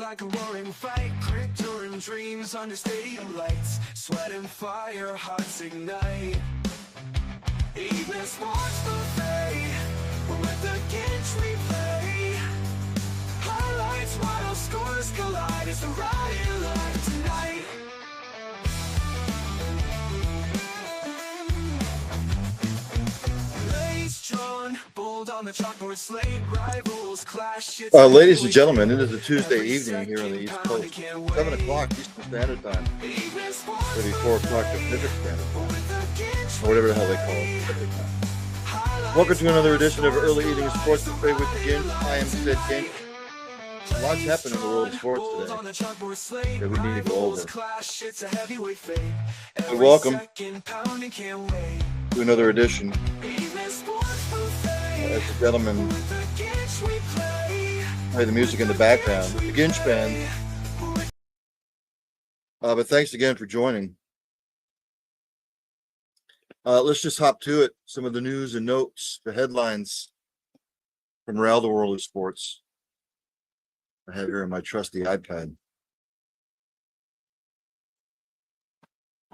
like a roaring fight, crypto and dreams under stadium lights, sweat and fire, hearts ignite. Evening sports buffet, we'll let the Ginch replay. Highlights, wild scores collide, it's a riot live tonight. Blades drawn, bold on the chalkboard slate, rivals clash. Ladies and gentlemen, it is a Tuesday evening here on the East Coast, 7 o'clock Eastern Standard Time, maybe 4 o'clock Pacific Standard Time, or whatever the hell they call it. Welcome to another edition of Early Eating Sports Buffet with Ginch. I am said Ginch. Lots happened in the world of sports today that we need to go over. So welcome to another edition. As the gentlemen play the music in the background, the Ginch Band. But thanks again for joining. Let's just hop to it. Some of the news and notes, the headlines from around the world of sports. I have here in my trusty iPad.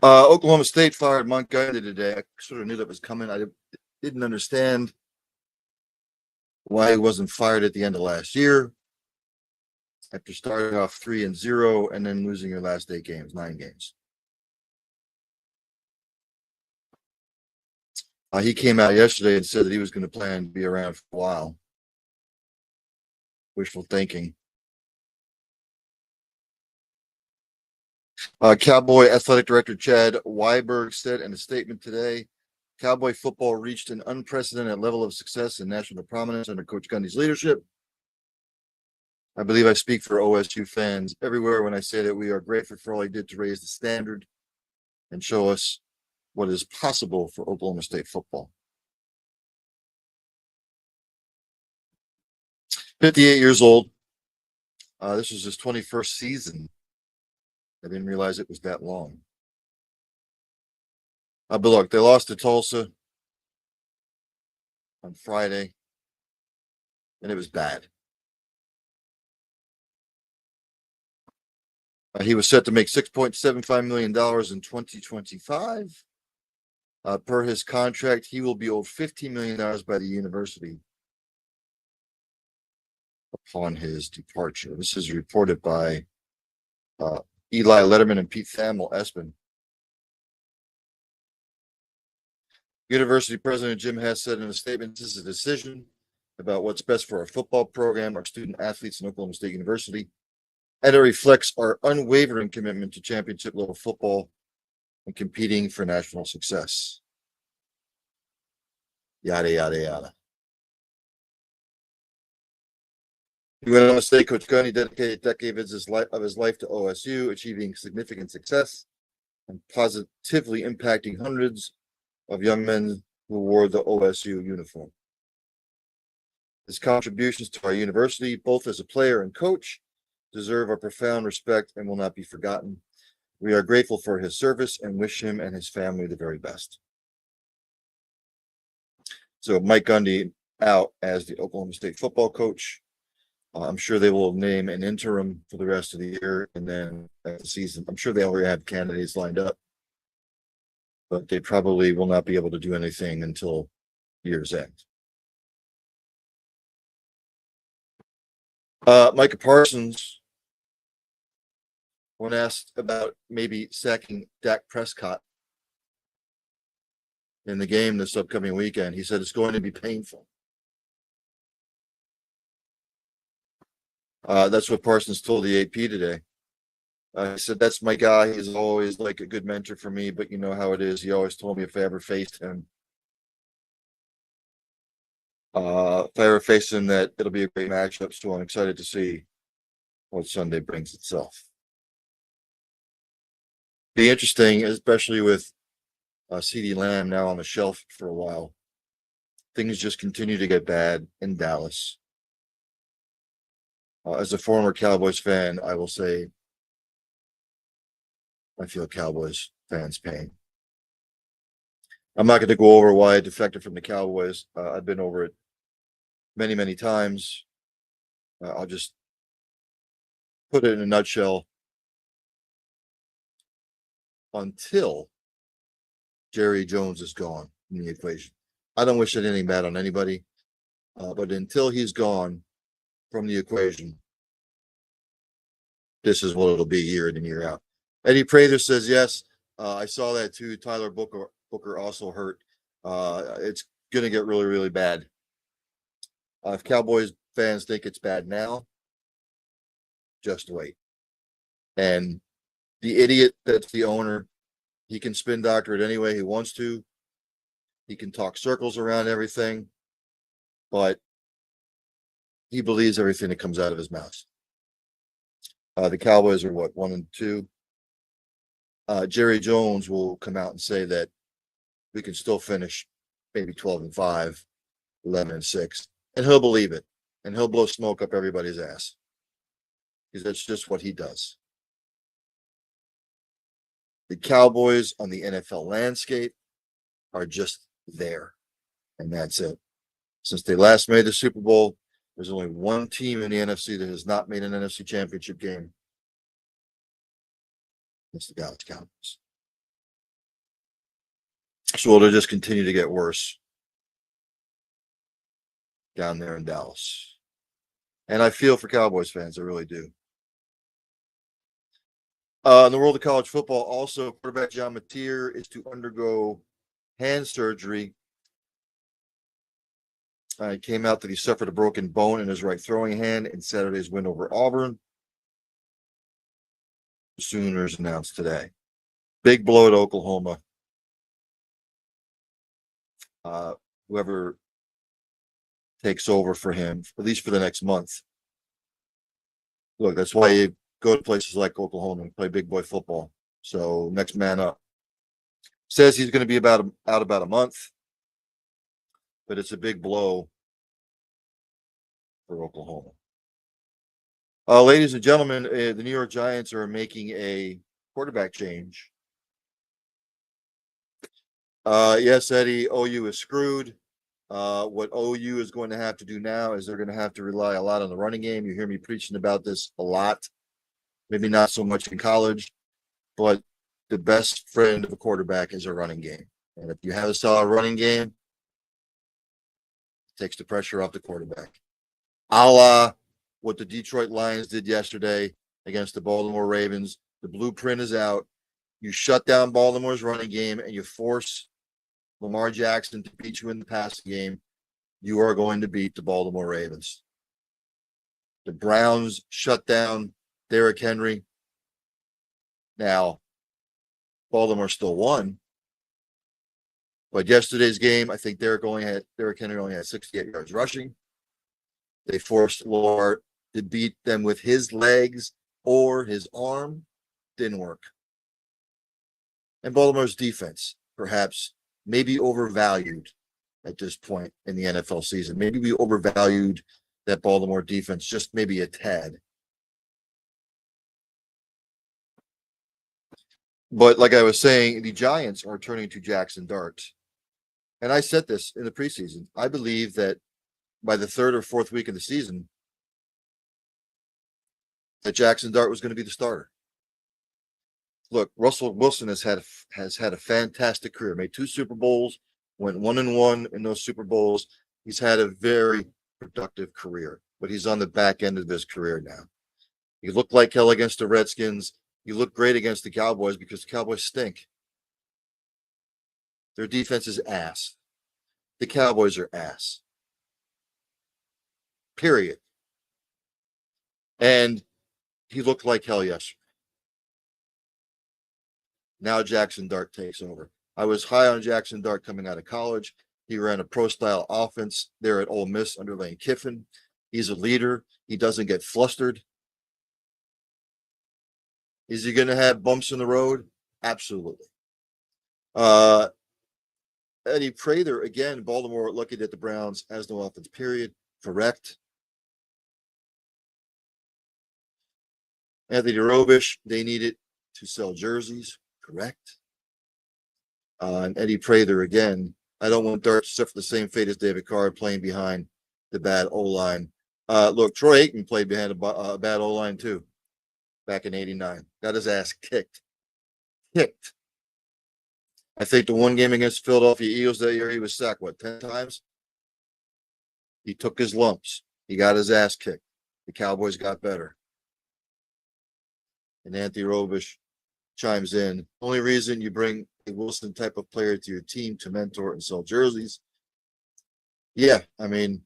Oklahoma State fired Montgomery today. I sort of knew that was coming. I didn't understand why he wasn't fired at the end of last year after starting off 3-0 and then losing your last 9 games. He came out yesterday and said that he was going to plan to be around for a while. Wishful thinking. Cowboy Athletic Director Chad Weiberg said in a statement today, Cowboy football reached an unprecedented level of success and national prominence under Coach Gundy's leadership. I believe I speak for OSU fans everywhere when I say that we are grateful for all he did to raise the standard and show us what is possible for Oklahoma State football. 58 years old. This was his 21st season. I didn't realize it was that long. But look, they lost to Tulsa on Friday, and it was bad. He was set to make $6.75 million in 2025. Per his contract, he will be owed $15 million by the university upon his departure. This is reported by Eli Letterman and Pete Thamel Espin. University President Jim Hess said in a statement, this is a decision about what's best for our football program, our student athletes in Oklahoma State University, and it reflects our unwavering commitment to championship level football and competing for national success. Yada, yada, yada. He went on to say Coach Gundy dedicated decades of his life to OSU, achieving significant success and positively impacting hundreds of young men who wore the OSU uniform. His contributions to our university, both as a player and coach, deserve our profound respect and will not be forgotten. We are grateful for his service and wish him and his family the very best. So Mike Gundy out as the Oklahoma State football coach. I'm sure they will name an interim for the rest of the year, and then at the season, I'm sure they already have candidates lined up, but they probably will not be able to do anything until year's end. Micah Parsons, when asked about maybe sacking Dak Prescott in the game this upcoming weekend, he said it's going to be painful. That's what Parsons told the AP today. He said, that's my guy. He's always like a good mentor for me, but you know how it is. He always told me if I ever faced him, that it'll be a great matchup. So I'm excited to see what Sunday brings itself. Be interesting, especially with CeeDee Lamb now on the shelf for a while. Things just continue to get bad in Dallas. As a former Cowboys fan, I will say I feel Cowboys fans' pain. I'm not going to go over why I defected from the Cowboys. I've been over it many, many times. I'll just put it in a nutshell, until Jerry Jones is gone in the equation. I don't wish anything bad on anybody, but until he's gone from the equation, this is what it'll be year in and year out. Eddie Prather says yes. I saw that too. Tyler Booker also hurt. It's going to get really, really bad. If Cowboys fans think it's bad now, just wait. And the idiot that's the owner, he can spin doctor it any way he wants to. He can talk circles around everything, but he believes everything that comes out of his mouth. The Cowboys are what, 1-2? Jerry Jones will come out and say that we can still finish maybe 12-5, 11-6, and he'll believe it, and he'll blow smoke up everybody's ass because that's just what he does. The Cowboys on the NFL landscape are just there, and that's it. Since they last made the Super Bowl, there's only one team in the NFC that has not made an NFC championship game. It's the Dallas Cowboys. So it'll just continue to get worse down there in Dallas. And I feel for Cowboys fans, I really do. In the world of college football, also, quarterback John Mateer is to undergo hand surgery. It came out that he suffered a broken bone in his right throwing hand in Saturday's win over Auburn. The Sooners announced today. Big blow at Oklahoma. Whoever takes over for him, at least for the next month. Look, that's why you go to places like Oklahoma and play big boy football. So next man up. Says he's going to be out about a month, but it's a big blow for Oklahoma. Ladies and gentlemen, the New York Giants are making a quarterback change. Yes, Eddie, OU is screwed. What OU is going to have to do now is they're going to have to rely a lot on the running game. You hear me preaching about this a lot. Maybe not so much in college, but the best friend of a quarterback is a running game. And if you have a solid running game, it takes the pressure off the quarterback. A la what the Detroit Lions did yesterday against the Baltimore Ravens. The blueprint is out. You shut down Baltimore's running game and you force Lamar Jackson to beat you in the passing game, you are going to beat the Baltimore Ravens. The Browns shut down Derrick Henry. Now, Baltimore still won. But yesterday's game, I think Derrick Henry only had 68 yards rushing. They forced Lamar to beat them with his legs or his arm. Didn't work. And Baltimore's defense, perhaps, maybe overvalued at this point in the NFL season. Maybe we overvalued that Baltimore defense just maybe a tad. But like I was saying, the Giants are turning to Jackson Dart. And I said this in the preseason. I believe that by the third or fourth week of the season, that Jackson Dart was going to be the starter. Look, Russell Wilson has had a fantastic career. Made 2 Super Bowls, went 1-1 in those Super Bowls. He's had a very productive career, but he's on the back end of his career now. He looked like hell against the Redskins. He looked great against the Cowboys because the Cowboys stink. Their defense is ass. The Cowboys are ass. Period. And he looked like hell yesterday. Now Jackson Dart takes over. I was high on Jackson Dart coming out of college. He ran a pro-style offense there at Ole Miss under Lane Kiffin. He's a leader. He doesn't get flustered. Is he going to have bumps in the road? Absolutely. Eddie Prather, again, Baltimore looking at the Browns as no offense, period. Correct. Anthony Robish, they needed to sell jerseys. Correct. And Eddie Prather, again, I don't want Dart to suffer the same fate as David Carr playing behind the bad O-line. Look, Troy Aikman played behind a bad O-line too. back in '89. Got his ass kicked. Kicked. I think the one game against Philadelphia Eagles that year, he was sacked, 10 times? He took his lumps. He got his ass kicked. The Cowboys got better. And Anthony Robish chimes in. Only reason you bring a Wilson type of player to your team to mentor and sell jerseys. Yeah, I mean,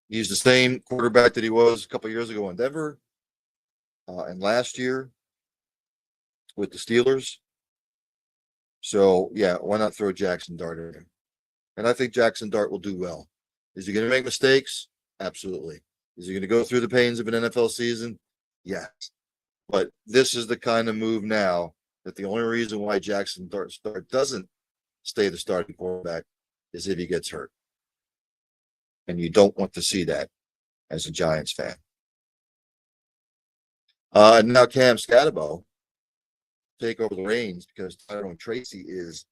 he's the same quarterback that he was a couple years ago in Denver, and last year with the Steelers. So yeah, why not throw Jackson Dart in? And I think Jackson Dart will do well. Is he going to make mistakes? Absolutely. Is he going to go through the pains of an NFL season? Yes. But this is the kind of move now that the only reason why Jackson Dart doesn't stay the starting quarterback is if he gets hurt. And you don't want to see that as a Giants fan. Now Cam Scatterbo take over the reins because Tyrone Tracy is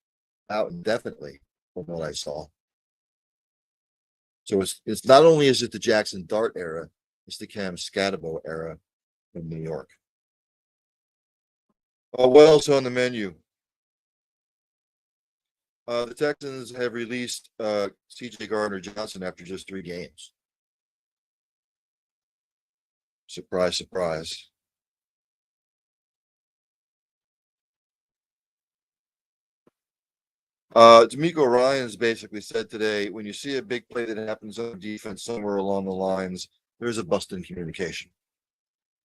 out indefinitely from what I saw. So it's not only is it the Jackson Dart era, it's the Cam Scatterbo era in New York. What else on the menu? The Texans have released C.J. Gardner-Johnson after just 3 games. Surprise, surprise. D'Amico Ryans basically said today, when you see a big play that happens on defense somewhere along the lines, there's a bust in communication.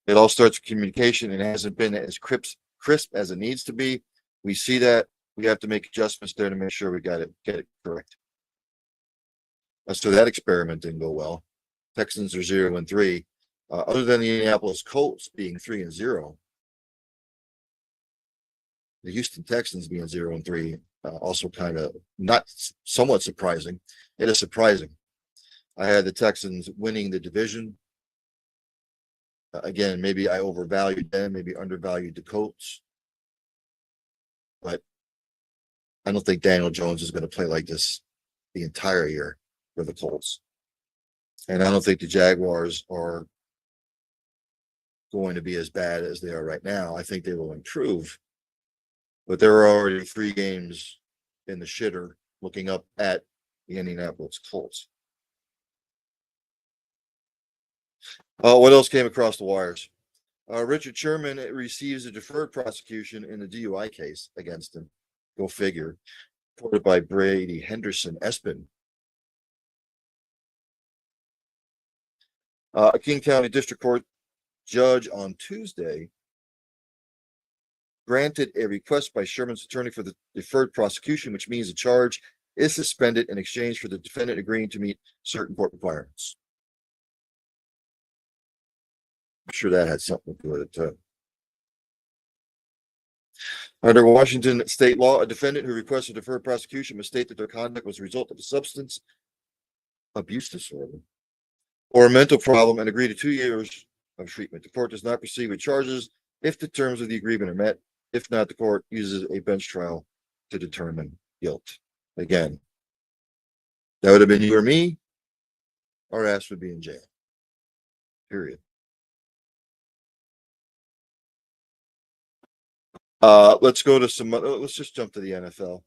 It all starts with communication and hasn't been as crisp as it needs to be. We see that. We have to make adjustments there to make sure we get it correct. So that experiment didn't go well. Texans are 0-3. Other than the Indianapolis Colts being 3-0, the Houston Texans being 0-3, also kind of not somewhat surprising. It is surprising. I had the Texans winning the division. Again, maybe I overvalued them, maybe undervalued the Colts. But I don't think Daniel Jones is going to play like this the entire year for the Colts. And I don't think the Jaguars are going to be as bad as they are right now. I think they will improve. But there are already 3 games in the shitter looking up at the Indianapolis Colts. What else came across the wires? Richard Sherman receives a deferred prosecution in a DUI case against him. Go figure. Reported by Brady Henderson Espin. A King County District Court judge on Tuesday granted a request by Sherman's attorney for the deferred prosecution, which means the charge is suspended in exchange for the defendant agreeing to meet certain court requirements. I'm sure that had something to do with it too. Under Washington state law, a defendant who requests a deferred prosecution must state that their conduct was a result of a substance abuse disorder or a mental problem and agree to 2 years of treatment. The court does not proceed with charges if the terms of the agreement are met. If not, the court uses a bench trial to determine guilt. Again, that would have been you or me. Our ass would be in jail. Period. Let's go to some. Let's just jump to the NFL.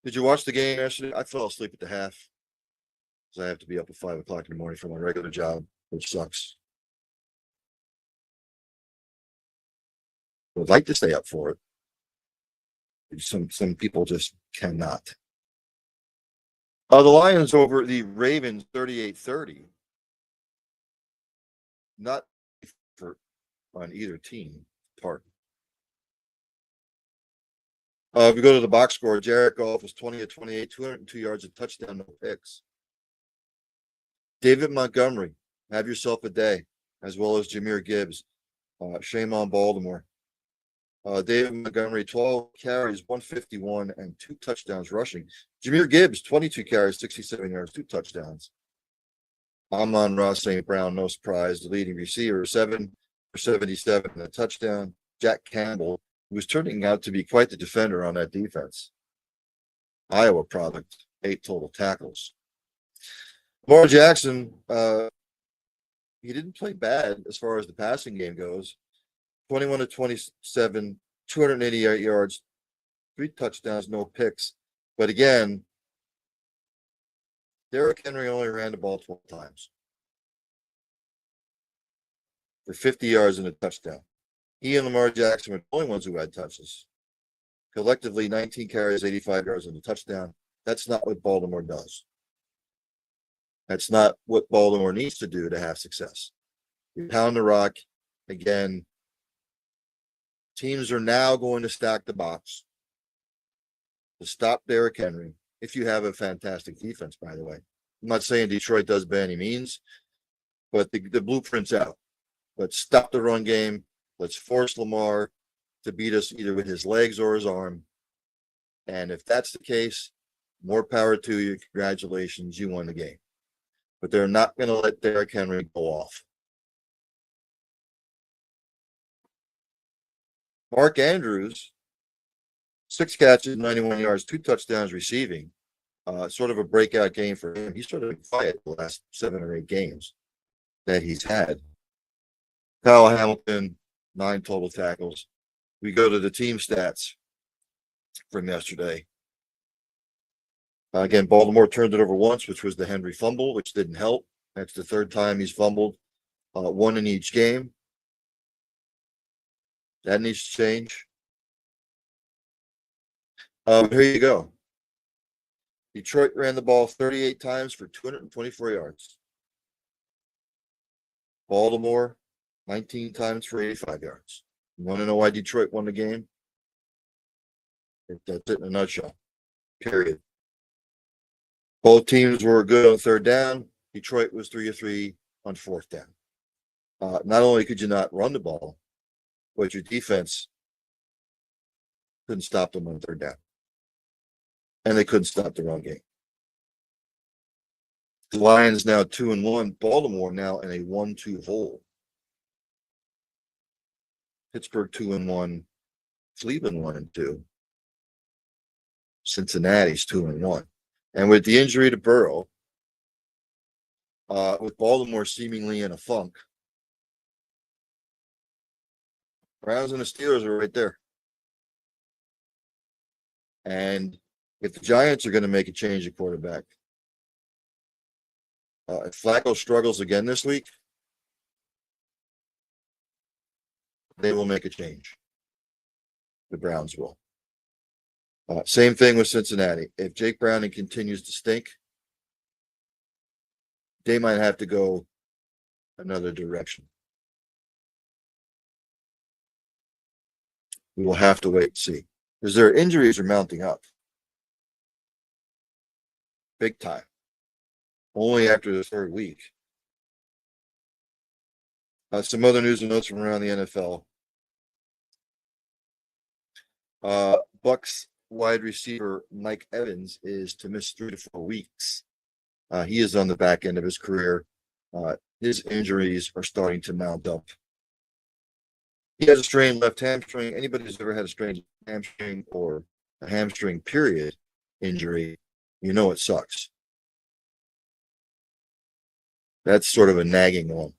Did you watch the game yesterday? I fell asleep at the half because I have to be up at 5 o'clock in the morning for my regular job, which sucks. Would like to stay up for it. Some people just cannot. The Lions over the Ravens 38-30. Not for on either team part. If we go to the box score, Jared Goff was 20 of 28, 202 yards, a touchdown, no picks. David Montgomery, have yourself a day, as well as Jahmyr Gibbs. Shame on Baltimore. David Montgomery, 12 carries, 151, and 2 touchdowns rushing. Jahmyr Gibbs, 22 carries, 67 yards, 2 touchdowns. Amon-Ra St. Brown, no surprise, the leading receiver, 7 for 77 and a touchdown. Jack Campbell, who was turning out to be quite the defender on that defense. Iowa product, 8 total tackles. Lamar Jackson, he didn't play bad as far as the passing game goes. 21 to 27, 288 yards, 3 touchdowns, no picks. But again, Derrick Henry only ran the ball 12 times for 50 yards and a touchdown. He and Lamar Jackson were the only ones who had touches. Collectively, 19 carries, 85 yards and a touchdown. That's not what Baltimore does. That's not what Baltimore needs to do to have success. You pound the rock. Again, teams are now going to stack the box to stop Derrick Henry if you have a fantastic defense, by the way. I'm not saying Detroit does by any means, but the blueprint's out. Let's stop the run game. Let's force Lamar to beat us either with his legs or his arm. And if that's the case, more power to you. Congratulations, you won the game. But they're not going to let Derrick Henry go off. Mark Andrews, 6 catches, 91 yards, 2 touchdowns receiving. Sort of a breakout game for him. He's sort of been quiet the last 7 or 8 games that he's had. Kyle Hamilton, 9 total tackles. We go to the team stats from yesterday. Again, Baltimore turned it over once, which was the Henry fumble, which didn't help. That's the 3rd time he's fumbled, 1 in each game. That needs to change. Here you go. Detroit ran the ball 38 times for 224 yards. Baltimore, 19 times for 85 yards. You want to know why Detroit won the game? That's it in a nutshell. Period. Both teams were good on 3rd down. Detroit was 3 of 3 on 4th down. Not only could you not run the ball, but your defense couldn't stop them on 3rd down. And they couldn't stop the run game. The Lions now 2-1. Baltimore now in a 1-2 hole. Pittsburgh 2-1. Cleveland 1-2. Cincinnati's 2-1. And with the injury to Burrow, with Baltimore seemingly in a funk, Browns and the Steelers are right there. And if the Giants are going to make a change at quarterback, if Flacco struggles again this week, they will make a change. The Browns will. Same thing with Cincinnati. If Jake Browning continues to stink, they might have to go another direction. We will have to wait and see. Because their injuries are mounting up. Big time. Only after the 3rd week. Some other news and notes from around the NFL. Bucks wide receiver Mike Evans is to miss 3 to 4 weeks. He is on the back end of his career. His injuries are starting to mount up. He has a strained left hamstring. Anybody who's ever had a strained hamstring or a hamstring period injury, you know it sucks. That's sort of a nagging one.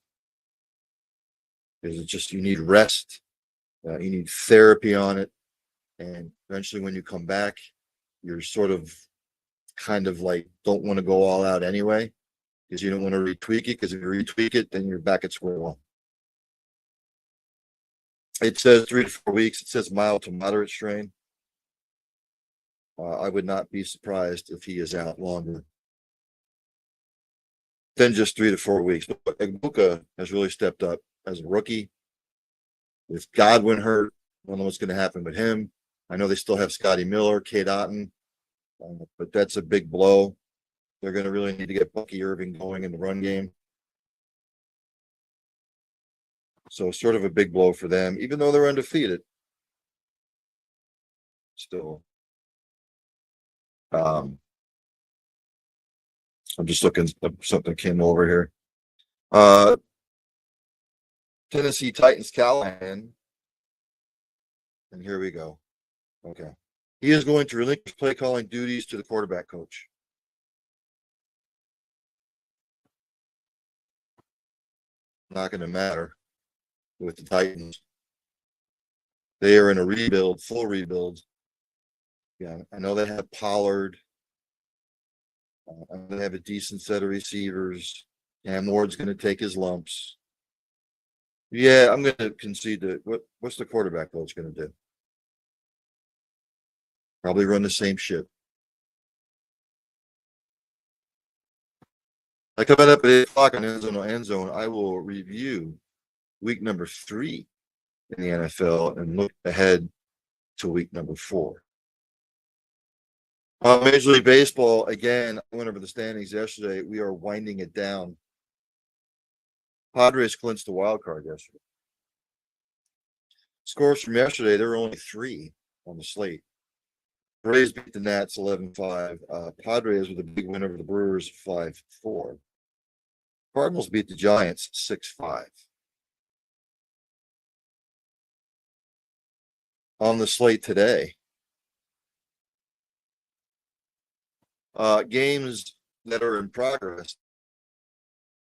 Because it's just, you need rest. You need therapy on it. And eventually when you come back, you're sort of kind of like don't want to go all out anyway because you don't want to retweak it, because if you retweak it, then you're back at square one. It says 3 to 4 weeks. It says mild to moderate strain. I would not be surprised if he is out longer than just 3 to 4 weeks. But Ibuka has really stepped up as a rookie. With Godwin hurt, I don't know what's going to happen with him. I know they still have Scotty Miller, Cade Otton, but that's a big blow. They're going to really need to get Bucky Irving going in the run game. So sort of a big blow for them, even though they're undefeated. Still. I'm just looking up something came over here. Tennessee Titans Callahan. And here we go. Okay. He is going to relinquish play calling duties to the quarterback coach. not going to matter with the Titans. They are in a rebuild, full rebuild. Yeah, I know they have Pollard. They have a decent set of receivers. Cam Ward's going to take his lumps. Yeah, I'm going to concede that. What's the quarterback coach going to do? Probably run the same shit. Coming up at 8 o'clock on End Zone, I will review week number 3 in the NFL and look ahead to week number 4. Major League Baseball, again, I went over the standings yesterday. We are winding it down. Padres clinched the wild card yesterday. Scores from yesterday, there were only 3 on the slate. Braves beat the Nats 11-5. Padres with a big win over the Brewers 5-4. Cardinals beat the Giants 6-5. On the slate today, games that are in progress.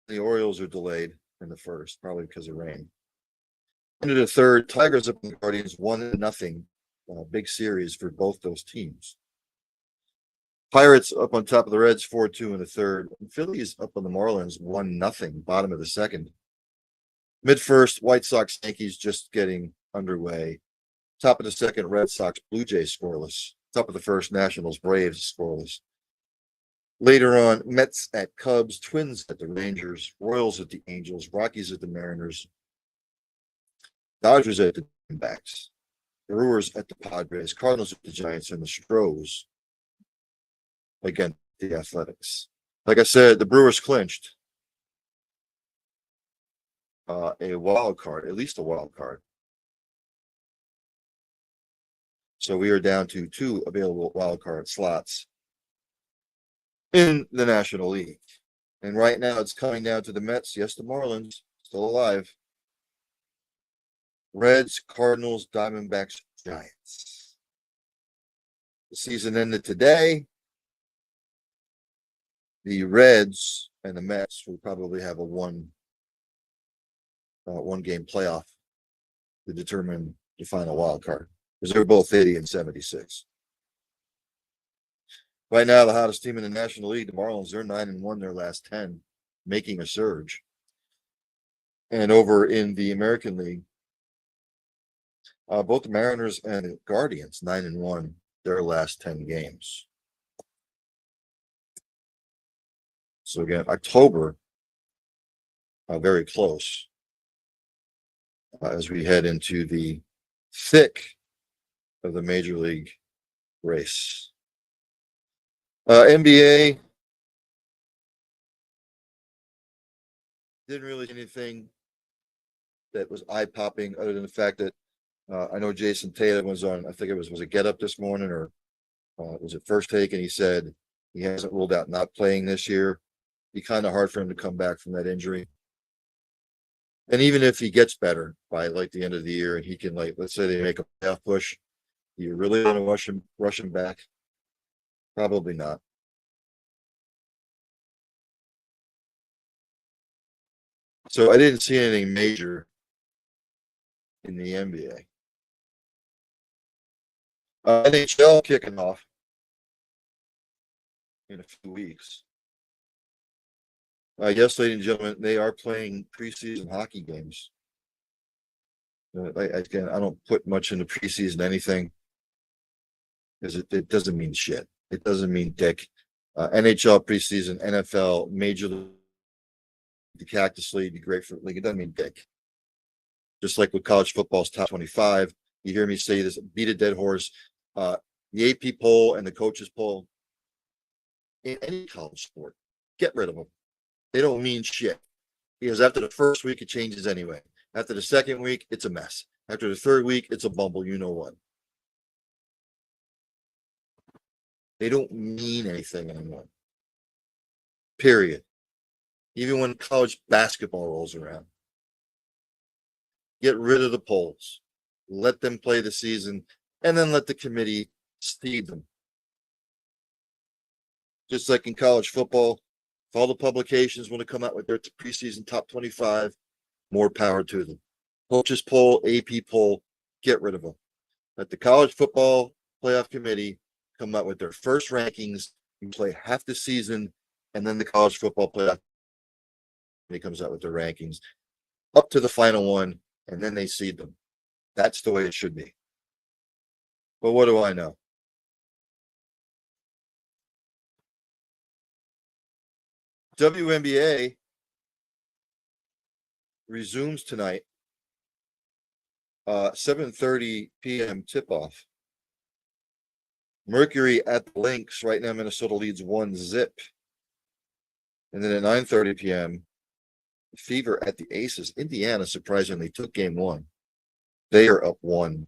The Orioles are delayed in the first, probably because of rain. Into the third, Tigers up on the Guardians 1-0. Big series for both those teams. Pirates up on top of the Reds 4-2 in the third. And Phillies up on the Marlins 1-0, bottom of the second. Mid first, White Sox Yankees just getting underway. Top of the second, Red Sox Blue Jays scoreless. Top of the first, Nationals Braves scoreless. Later on, Mets at Cubs, Twins at the Rangers, Royals at the Angels, Rockies at the Mariners, Dodgers at the Diamondbacks, Brewers at the Padres, Cardinals at the Giants, and the Stros against the Athletics. Like I said, the Brewers clinched a wild card, at least a wild card. So we are down to 2 available wild card slots in the National League. And right now it's coming down to the Mets. Yes, the Marlins, still alive. Reds, Cardinals, Diamondbacks, Giants. The season ended today. The Reds and the Mets will probably have a one game playoff to determine the final wild card, because they're both 80 and 76. Right now, the hottest team in the National League, the Marlins, they're 9-1 their last 10, making a surge. And over in the American League, both the Mariners and the Guardians 9-1 their last 10 games. So again, October, very close as we head into the thick of the Major League race. NBA didn't really do anything that was eye-popping other than the fact that I know Jason Tatum was on, I think it was a Get Up this morning, or was it First Take, and he said he hasn't ruled out not playing this year. Be kind of hard for him to come back from that injury. And even if he gets better by like the end of the year and he can, like, let's say they make a playoff push, do you really want to rush him back? Probably not. So I didn't see anything major in the NBA. NHL kicking off in a few weeks. Yes, ladies and gentlemen, they are playing preseason hockey games. Again, I don't put much into preseason anything, because it doesn't mean shit. It doesn't mean dick. NHL preseason, NFL, Major League, the Cactus League, the Grapefruit League, it doesn't mean dick. Just like with college football's top 25, you hear me say this, beat a dead horse. The AP poll and the coaches poll in any college sport, get rid of them. They don't mean shit, because after the first week, it changes anyway. After the second week, it's a mess. After the third week, it's a bumble, you know what. They don't mean anything anymore. Period. Even when college basketball rolls around. Get rid of the polls. Let them play the season, and then let the committee seed them. Just like in college football, if all the publications want to come out with their preseason top 25, More power to them. Coaches poll, AP poll, get rid of them. Let the college football playoff committee come out with their first rankings. You play half the season, and then the college football playoff committee comes out with their rankings up to the final one, and then they seed them. That's the way it should be. But what do I know? WNBA resumes tonight. 7:30 p.m. tip-off. Mercury at the Lynx. Right now, Minnesota leads 1-0. And then at 9:30 p.m., Fever at the Aces. Indiana surprisingly took game one. They are up 1-0.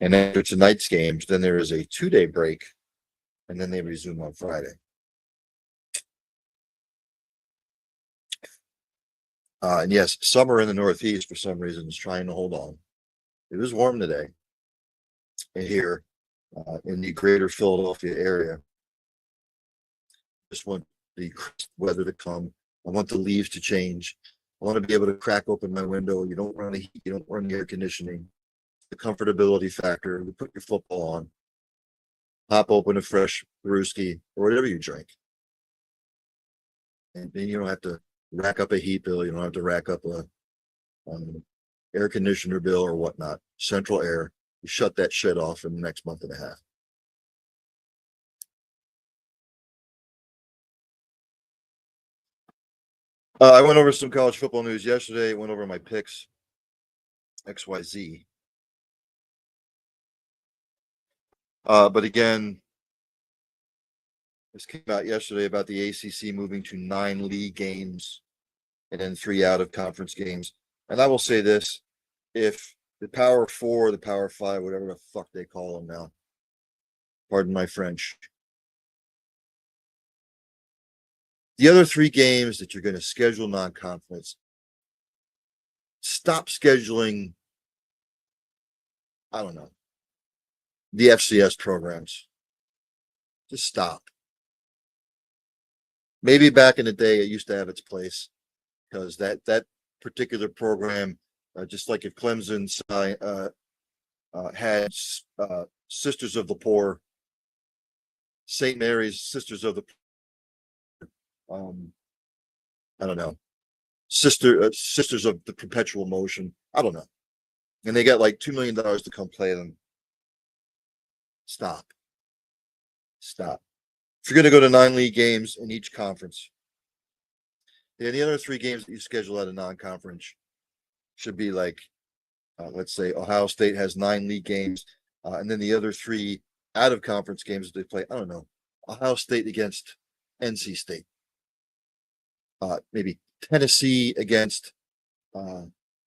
And after tonight's games, then there is a 2-day break, and then they resume on Friday. And yes, summer in the Northeast for some reason is trying to hold on. It was warm today here in the greater Philadelphia area. Just want the weather to come. I want the leaves to change. I want to be able to crack open my window. You don't run the heat. You don't run the air conditioning. The comfortability factor. You put your football on. Pop open a fresh brewski or whatever you drink. And then you don't have to rack up a heat bill. You don't have to rack up a air conditioner bill or whatnot. Central air. You shut that shit off in the next month and a half. I went over some college football news yesterday. Went over my picks. XYZ. But again, this came out yesterday about the ACC moving to 9 league games and then 3 out of conference games. And I will say this, if the Power 4, the Power 5, whatever the fuck they call them now, pardon my French, the other 3 games that you're going to schedule non-conference, stop scheduling, I don't know, the FCS programs. Just stop. Maybe back in the day, it used to have its place because that particular program, just like if Clemson had Sisters of the Poor, St. Mary's Sisters of the, I don't know, Sisters of the Perpetual Motion. I don't know. And they got like $2 million to come play them. Stop. If you're going to go to 9 league games in each conference, then the other 3 games that you schedule at a non-conference should be like, let's say Ohio State has 9 league games, and then the other 3 out of conference games that they play. I don't know, Ohio State against NC State, maybe Tennessee against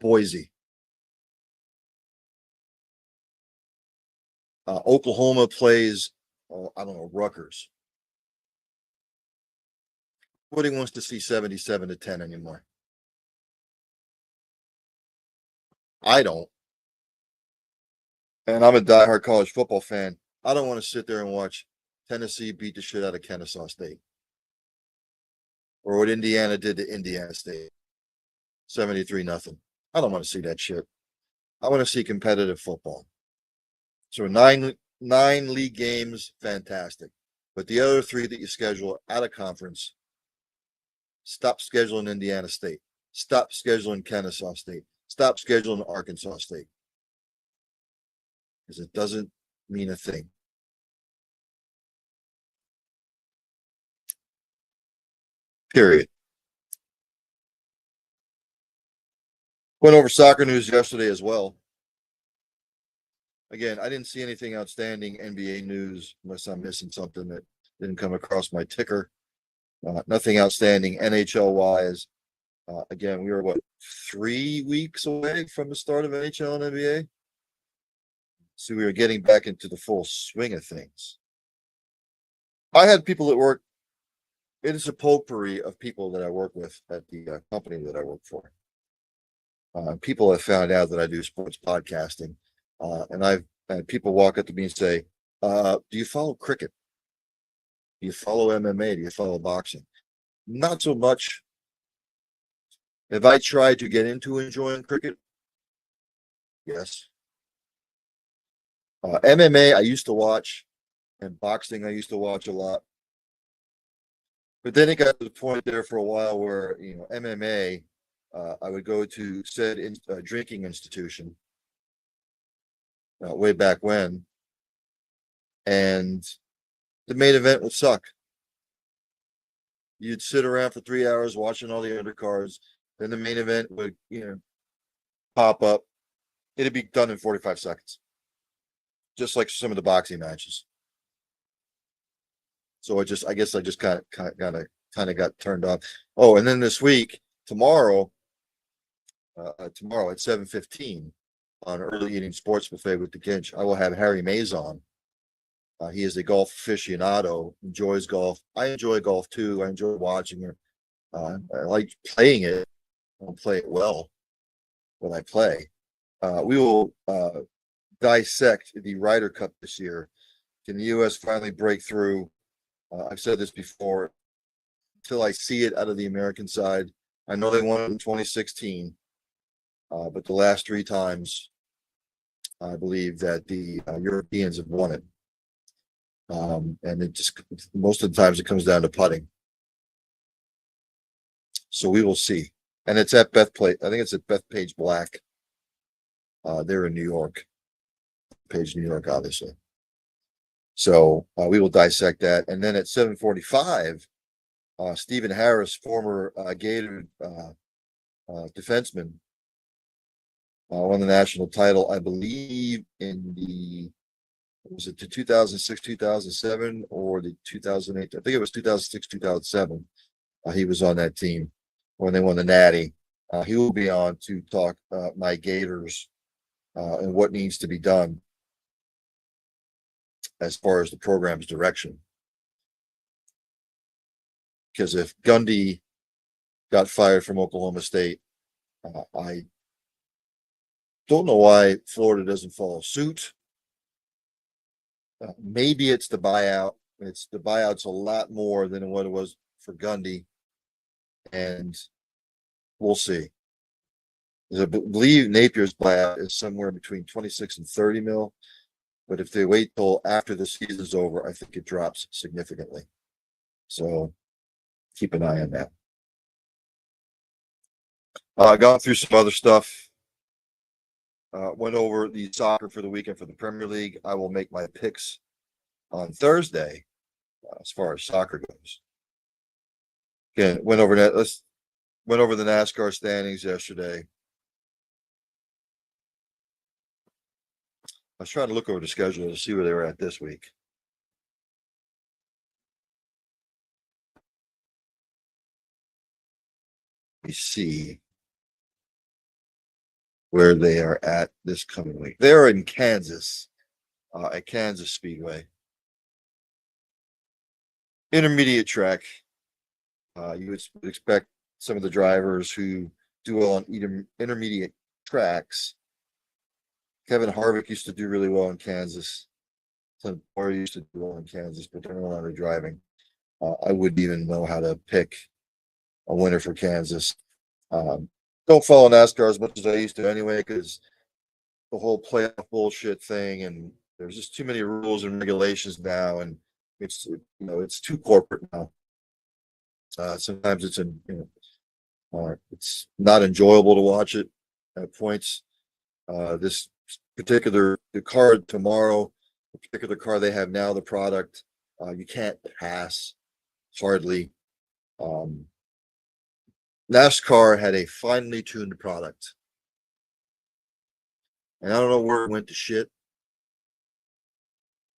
Boise, Oklahoma plays, I don't know, Rutgers. Nobody wants to see 77-10 anymore. I don't. And I'm a diehard college football fan. I don't want to sit there and watch Tennessee beat the shit out of Kennesaw State. Or what Indiana did to Indiana State. 73-0. I don't want to see that shit. I want to see competitive football. So 9 league games, fantastic. But the other 3 that you schedule out of conference, stop scheduling Indiana State. Stop scheduling Kennesaw State. Stop scheduling Arkansas State. Because it doesn't mean a thing. Period. Went over soccer news yesterday as well. Again, I didn't see anything outstanding NBA news unless I'm missing something that didn't come across my ticker. Nothing outstanding NHL wise. Again, we were 3 weeks away from the start of NHL and NBA. So we were getting back into the full swing of things. I had people at work. It is a potpourri of people that I work with at the company that I work for. People have found out that I do sports podcasting. And I've had people walk up to me and say, do you follow cricket? Do you follow MMA? Do you follow boxing? not so much. Have I tried to get into enjoying cricket? Yes. MMA I used to watch, and boxing I used to watch a lot. But then it got to the point there for a while where, MMA, I would go to said drinking institution way back when, and the main event would suck. You'd sit around for 3 hours watching all the undercards. Then the main event would, pop up. It'd be done in 45 seconds, just like some of the boxing matches. So I guess I just kind of got turned off. Oh, and then this week, tomorrow at 7:15 on Early Eating Sports Buffet with the Ginch, I will have Harry Mays on. He is a golf aficionado, enjoys golf. I enjoy golf too. I enjoy watching it. I like playing it. I don't play it well, but I play. We will dissect the Ryder Cup this year. Can the U.S. finally break through? I've said this before. Until I see it out of the American side, I know they won it in 2016, but the last three times, I believe that the Europeans have won it. And it just most of the times it comes down to putting. So we will see. And it's at Bethpage. I think it's at Bethpage Black. They're in New York. Page New York, obviously. So we will dissect that. And then at 7:45, Stephen Harris, former Gator defenseman, won the national title, I believe, in was it the 2006, 2007, or the 2008? I think it was 2006, 2007. He was on that team when they won the Natty. He will be on to talk my Gators and what needs to be done as far as the program's direction. Because if Gundy got fired from Oklahoma State, I don't know why Florida doesn't follow suit. Maybe it's the buyout. The buyout's a lot more than what it was for Gundy, and we'll see. I believe Napier's buyout is somewhere between 26 and 30 mil, but if they wait till after the season's over, I think it drops significantly. So keep an eye on that. Gone through some other stuff. Went over the soccer for the weekend for the Premier League. I will make my picks on Thursday as far as soccer goes. Again, went over that. Went over the NASCAR standings yesterday. I was trying to look over the schedule to see where they were at this week. Let me see where they are at this coming week. They're in Kansas, at Kansas Speedway. Intermediate track. You would expect some of the drivers who do well on intermediate tracks. Kevin Harvick used to do really well in Kansas. Clint Bowyer used to do well in Kansas, but they're no longer driving. I wouldn't even know how to pick a winner for Kansas. Don't follow NASCAR as much as I used to anyway, because the whole playoff bullshit thing, and there's just too many rules and regulations now, and it's too corporate now. Sometimes it's not enjoyable to watch it at points. This particular the car tomorrow, the particular car they have now, the product, you can't pass hardly. NASCAR had a finely tuned product, and I don't know where it went to shit,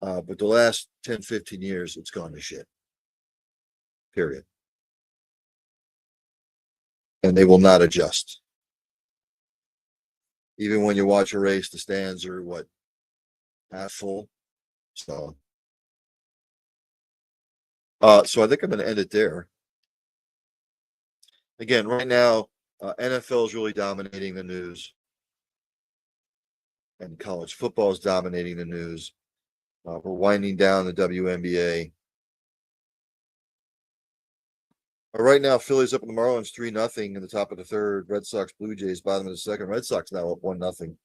but the last 10, 15 years, it's gone to shit. Period. And they will not adjust. Even when you watch a race, the stands are half full. So I think I'm going to end it there. Again, right now, NFL is really dominating the news, and college football is dominating the news. We're winding down the WNBA. Right now, Phillies up in the Marlins 3-0 in the top of the third. Red Sox, Blue Jays, bottom of the second. Red Sox now up 1-0.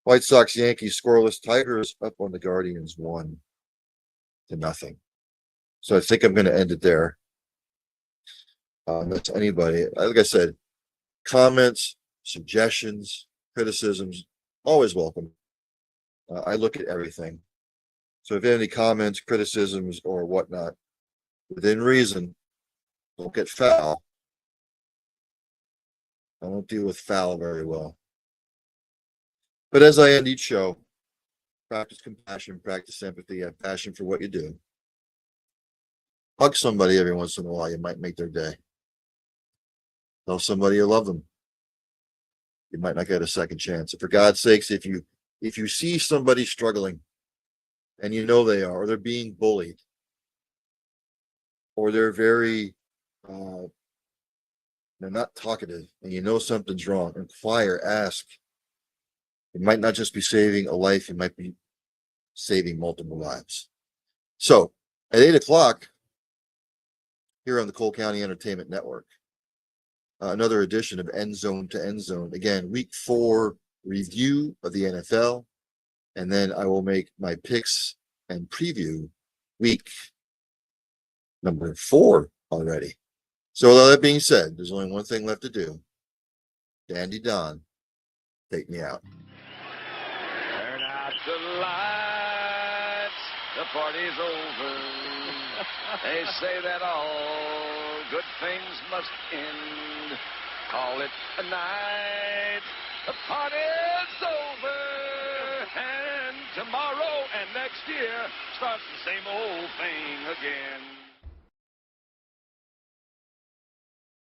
White Sox, Yankees scoreless. Tigers up on the Guardians 1-0. So I think I'm going to end it there. Unless anybody, like I said, comments, suggestions, criticisms, always welcome. I look at everything. So if you have any comments, criticisms, or whatnot, within reason, don't get foul. I don't deal with foul very well. But as I end each show, practice compassion, practice empathy, have passion for what you do. Hug somebody every once in a while. You might make their day. Tell somebody you love them. You might not get a second chance. And for God's sakes, if you see somebody struggling and you know they are, or they're being bullied, or they're very they're not talkative, and you know something's wrong, inquire, ask. It might not just be saving a life, it might be saving multiple lives. So at 8 o'clock here on the Cole County Entertainment Network, another edition of End Zone to End Zone. Again, week 4 review of the NFL, and then I will make my picks and preview week number 4 already. So with all that being said, there's only one thing left to do. Dandy Don, take me out. Turn out the lights, the party's over. They say that all good things must end. Call it a night, the party's over. And tomorrow and next year starts the same old thing again.